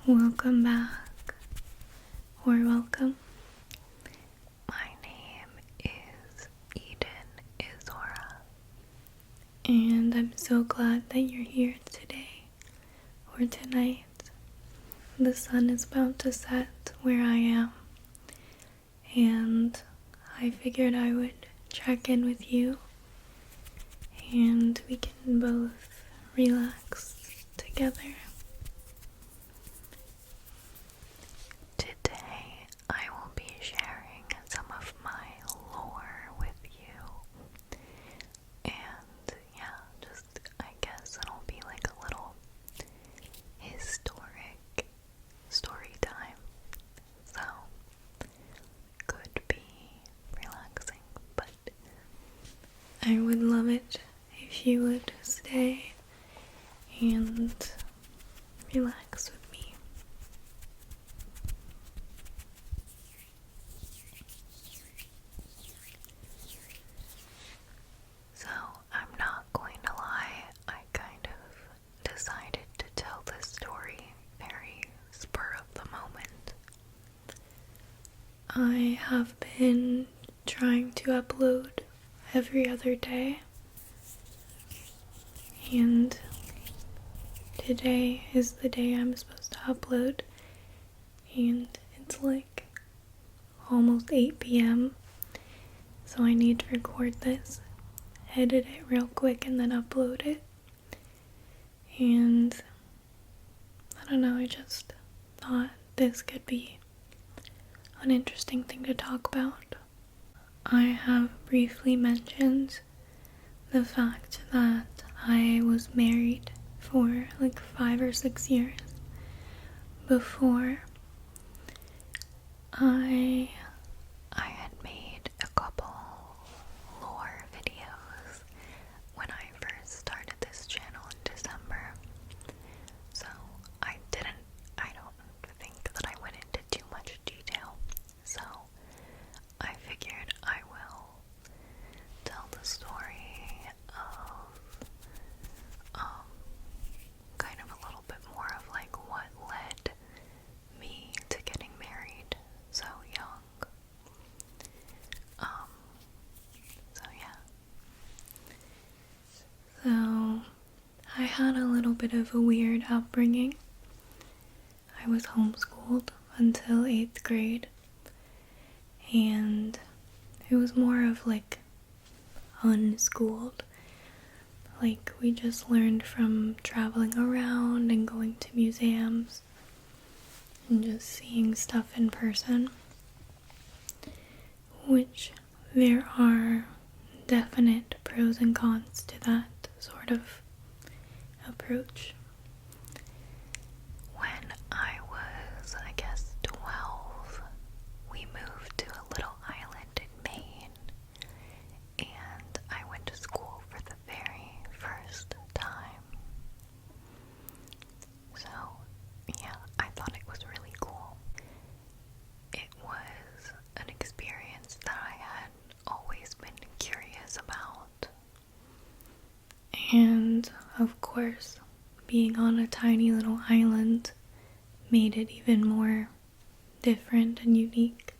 Welcome back, or welcome. My name is Eden Izora, and I'm so glad that you're here today, or tonight. The sun is about to set where I am, and I figured I would check in with you, and we can both relax together. Today, I will be sharing some of my lore with you, and I guess it'll be like a little historic story time, so could be relaxing, but I would love it if you would stay and relax with me. So, I'm not going to lie, I kind of decided to tell this story very spur of the moment. I have been trying to upload every other day, and today is the day I'm supposed to upload, and it's like almost 8 p.m. so I need to record this, edit it real quick, and then upload it. And I don't know, I just thought this could be an interesting thing to talk about. I have briefly mentioned the fact that I was married for like 5 or 6 years before I had made a couple lore videos when I first started this channel in December. So I don't think that I went into too much detail. So I figured I will tell the story of kind of a little bit more of like what led me to getting married so young. So yeah. So I had a little bit of a weird upbringing. I was homeschooled until 8th grade, and it was more of like unschooled. Like, we just learned from traveling around and going to museums and just seeing stuff in person, which there are definite pros and cons to that sort of approach. When I was, 12, we moved to a little island in Maine, and I went to school for the very first time. So, yeah, I thought it was really cool. It was an experience that I had always been curious about. And, of course, being on a tiny little island made it even more different and unique.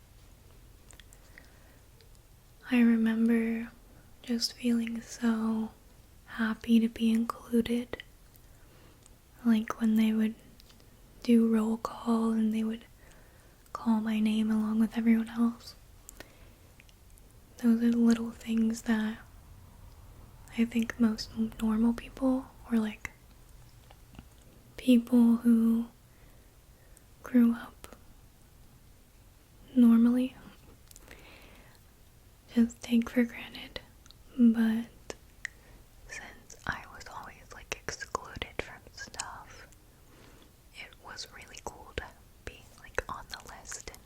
I remember just feeling so happy to be included. Like when they would do roll call and they would call my name along with everyone else. Those are the little things that I think most normal people, or like people who grew up normally, just take for granted. But since I was always like excluded from stuff, it was really cool to be like on the list and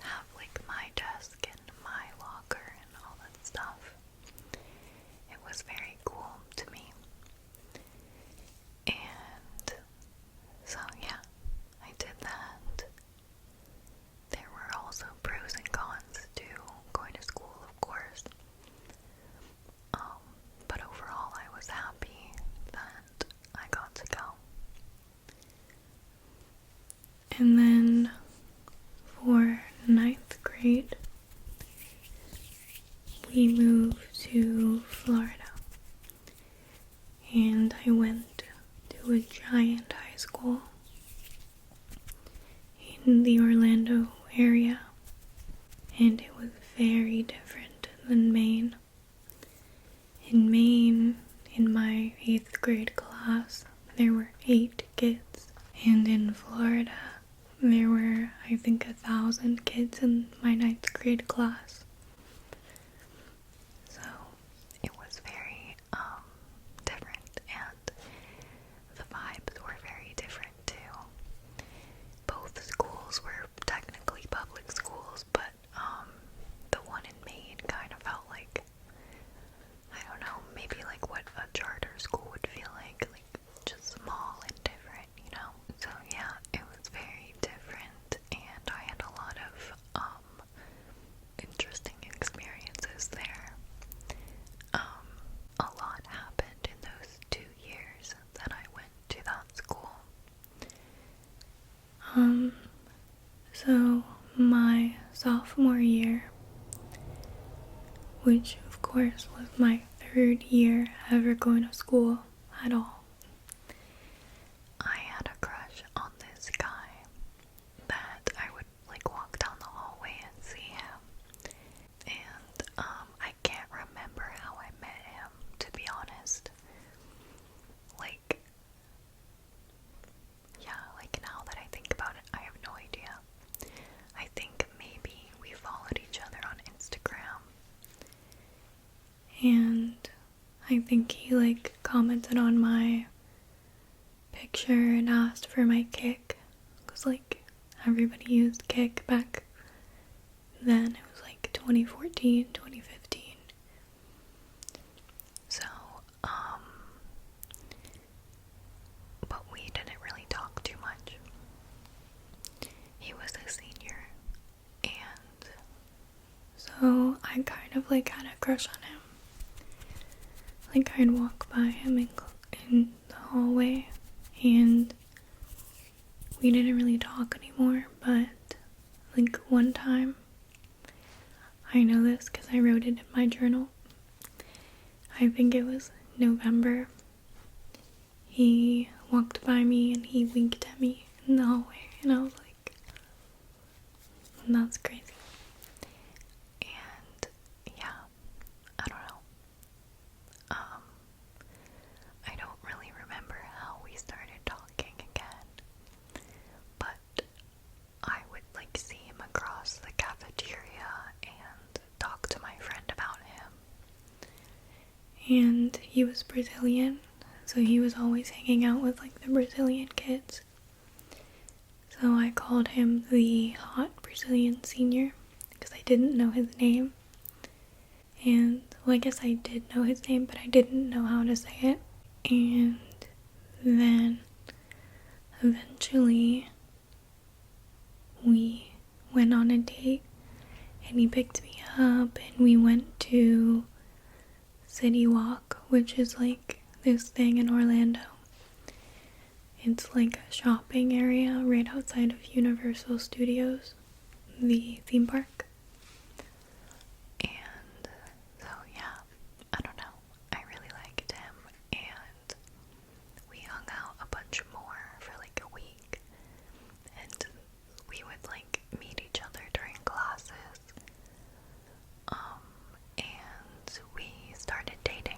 have like my desk and my locker and all that stuff. It was very cool to me. And so yeah, I did that. There were also pros and cons to going to school, of course. And then for 9th grade, we moved to Florida. And I went to a giant high school in the Orlando area. And it was very different than Maine. In Maine, in my 8th grade class, there were 8 kids. And in Florida, there were, I think, 1,000 kids in my 9th grade class. So it was very different, and the vibes were very different too. Both schools were technically public schools, but the one in Maine kind of felt like, I don't know, maybe like what a charter school would feel like just small and different, you know? So yeah, it was very different, and I had a lot of interesting experiences there. A lot happened in those 2 years that I went to that school. So my sophomore year, which of course was my 3rd year ever going to school at all, I had a crush on this guy that I would walk down the hallway and see him. And I can't remember how I met him, to be honest. Now that I think about it, I have no idea. I think maybe we followed each other on Instagram. and I think he commented on my picture and asked for my Kick, because everybody used Kick back then. It was 2014, 2015. So, but we didn't really talk too much. He was a senior, and so I kind of had a crush on him. I'd walk by him in the hallway, and we didn't really talk anymore, but one time, I know this because I wrote it in my journal, I think it was November, he walked by me and he winked at me in the hallway, and I was like, that's crazy. And yeah, I don't know. I don't really remember how we started talking again, but I would see him across the cafeteria and talk to my friend about him. And he was Brazilian, so he was always hanging out with the Brazilian kids. So I called him the hot Brazilian senior because I didn't know his name. And I guess I did know his name, but I didn't know how to say it. And then eventually we went on a date, and he picked me up, and we went to City Walk, which is this thing in Orlando. It's a shopping area right outside of Universal Studios, the theme park. And so yeah, I don't know, I really liked him, and we hung out a bunch more for a week, and we would meet each other during classes, and we started dating.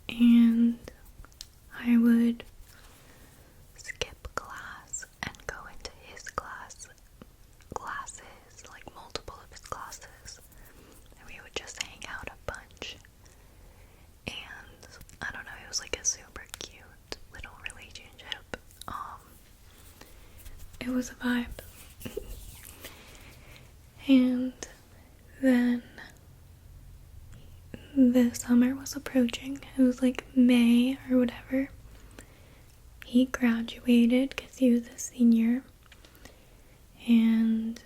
And I would Skip class and go into his classes, multiple of his classes, and we would just hang out a bunch. And I don't know, it was a super cute little relationship. it was a vibe. And then the summer was approaching. It was May or whatever. He graduated because he was a senior. And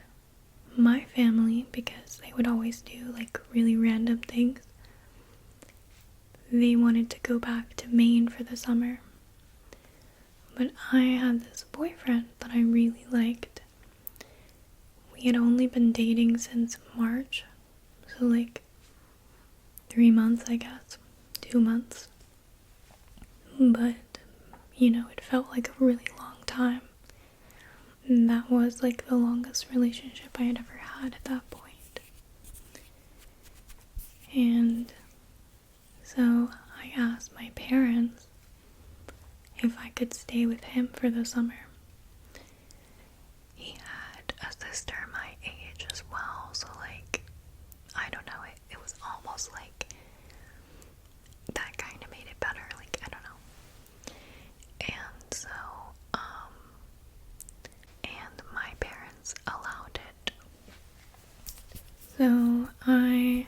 my family, because they would always do really random things, they wanted to go back to Maine for the summer. But I had this boyfriend that I really liked. We had only been dating since March, so like 3 months, I guess, 2 months. But, it felt like a really long time. And that was like the longest relationship I had ever had at that point. And so I asked my parents if I could stay with him for the summer. He had a sister my age as well, so like, I don't know, it was almost like that kind of made it better, like, I don't know. And so, and my parents allowed it. So I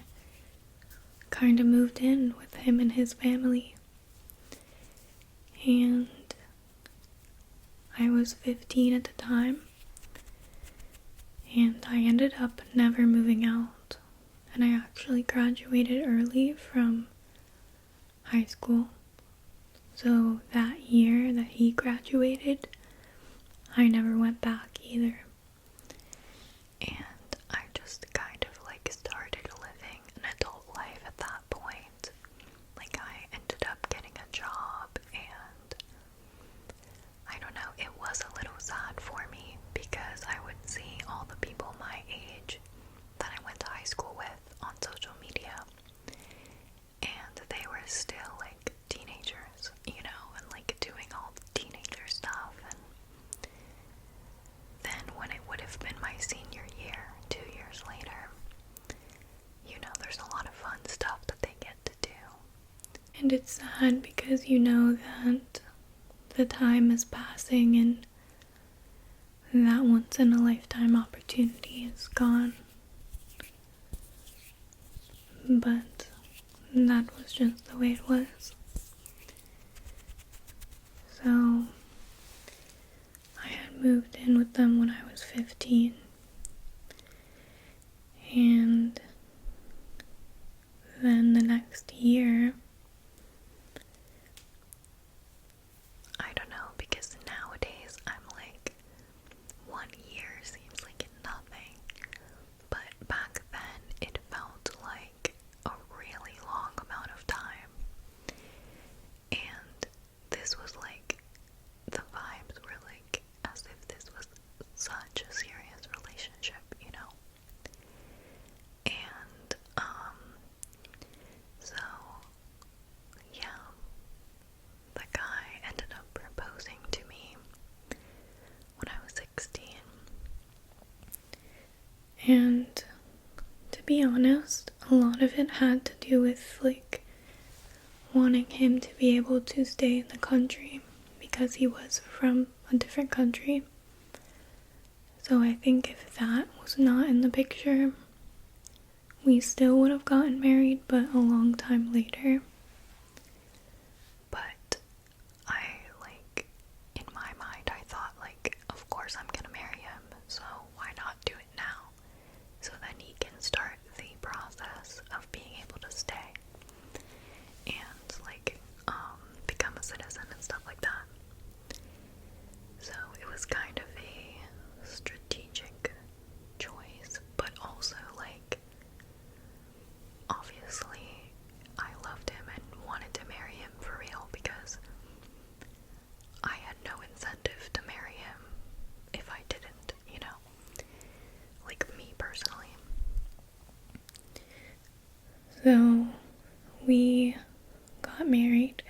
kind of moved in with him and his family. And I was 15 at the time. And I ended up never moving out. And I actually graduated early from high school. So that year that he graduated, I never went back either. And I just kind of like started living an adult life at that point. Like, I ended up getting a job, and I don't know, it was a little sad for me because I would see all the people my age that I went to high school with on social media, and they were still like teenagers, and like doing all the teenager stuff. And then when it would have been my senior year, 2 years later, there's a lot of fun stuff that they get to do. And it's sad because you know that the time is passing and that once in a lifetime opportunity is gone. But that was just the way it was. So I had moved in with them when I was 15. And then the next year, I don't know, because nowadays I'm like, 1 year seems like nothing, but back then it felt like a really long amount of time. And this was like, the vibes were like as if this was such a serious relationship, And so yeah, the guy ended up proposing to me when I was 16. and to be honest, a lot of it had to do with like wanting him to be able to stay in the country because he was from a different country. So I think if that was not in the picture, we still would have gotten married, but a long time later. But I, like, in my mind, I thought, like, of course I'm gonna marry him, so why not do it now? So then he can start the process of being able to stay and, like, become a citizen and stuff like that. So it was kind of a strategic choice, but also, like, obviously I loved him and wanted to marry him for real because I had no incentive to marry him if I didn't, like me personally. So we got married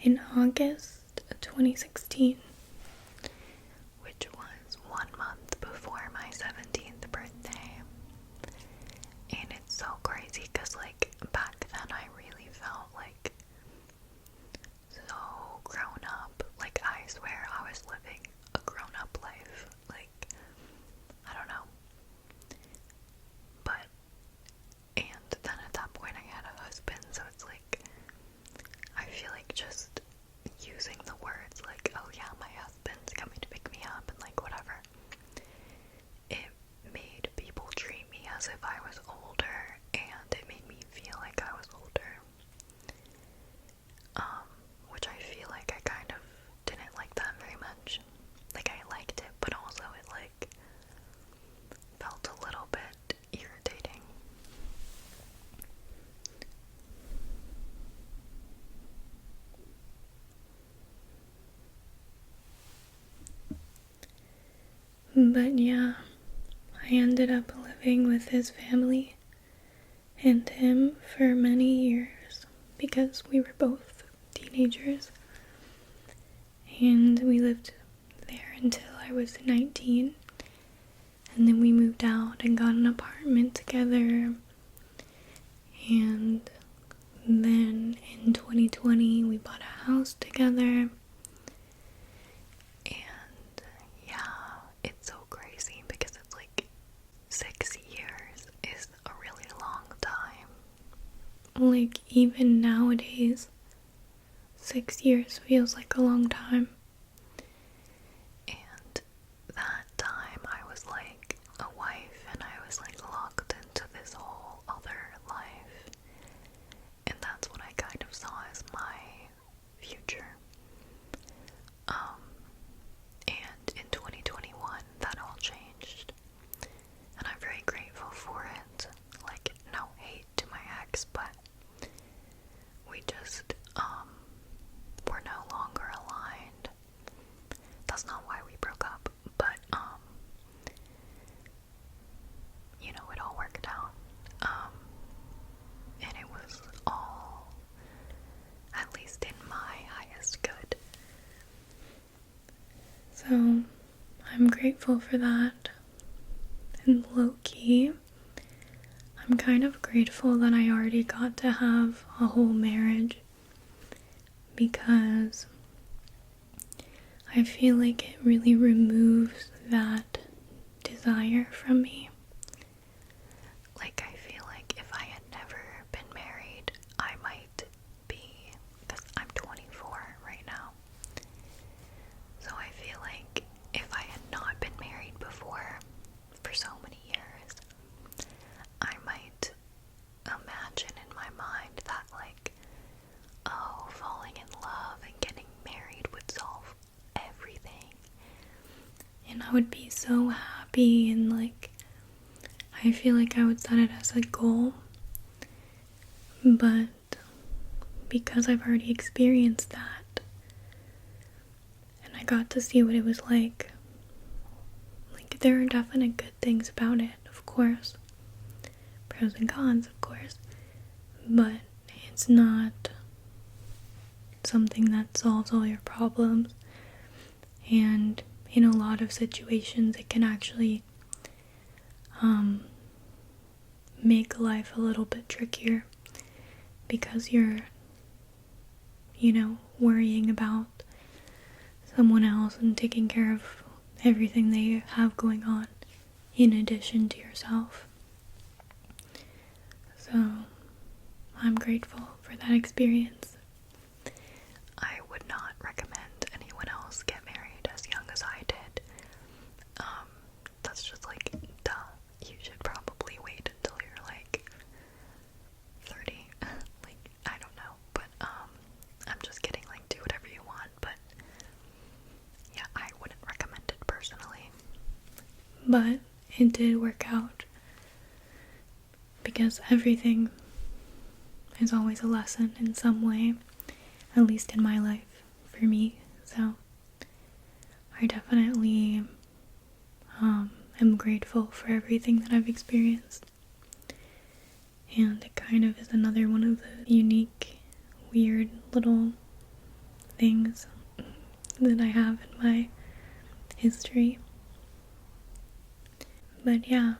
in August 2016. Which was 1 month before my 17th birthday. And it's so crazy because, like, back then I really felt like so grown up. Like, I swear I was living a grown up life. Like, I don't know. But, and then at that point I had a husband, so it's like, I feel like just using the words like, oh yeah, my husband's coming to pick me up and like whatever, it made people treat me as if I was older, and it made me But yeah, I ended up living with his family and him for many years because we were both teenagers. And we lived there until I was 19. And then we moved out and got an apartment together. And then in 2020, we bought a house together. And yeah, it's so crazy because it's like 6 years is a really long time. Like, even nowadays, 6 years feels like a long time. And that time I was like a wife and I was like locked into this whole other life. And that's what I kind of saw as my future. And in 2021 that all changed. And I'm very grateful for it. Like, no hate to my ex, but we just, we're no longer aligned. That's not why we broke up, but, you know, it all worked out. And it was all, at least in my highest good. So, I'm grateful for that. And low-key, I'm kind of grateful that I already got to have a whole marriage, because I feel like it really removes that desire from me. Like, I feel like if I had never been married, I might be, because I'm 24 right now. So I feel like if I had not been married before, for so many years, I might imagine in my mind that, like, oh, falling in love and getting married would solve everything. And I would be so happy, and like, I feel like I would set it as a goal. But because I've already experienced that, and I got to see what it was like, there are definite good things about it, of course. Pros and cons, of course. But it's not something that solves all your problems. And in a lot of situations, it can actually make life a little bit trickier, because you're, you know, worrying about someone else and taking care of everything they have going on in addition to yourself. So I'm grateful for that experience. I would not recommend anyone else get married as young as I did. That's just like, duh. You should probably wait until you're like 30. Like, I don't know, but I'm just kidding. Like, do whatever you want, but yeah, I wouldn't recommend it personally. But it did work out, because everything is always a lesson in some way, at least in my life, for me. So I definitely am grateful for everything that I've experienced. And it kind of is another one of the unique, weird little things that I have in my history. But yeah,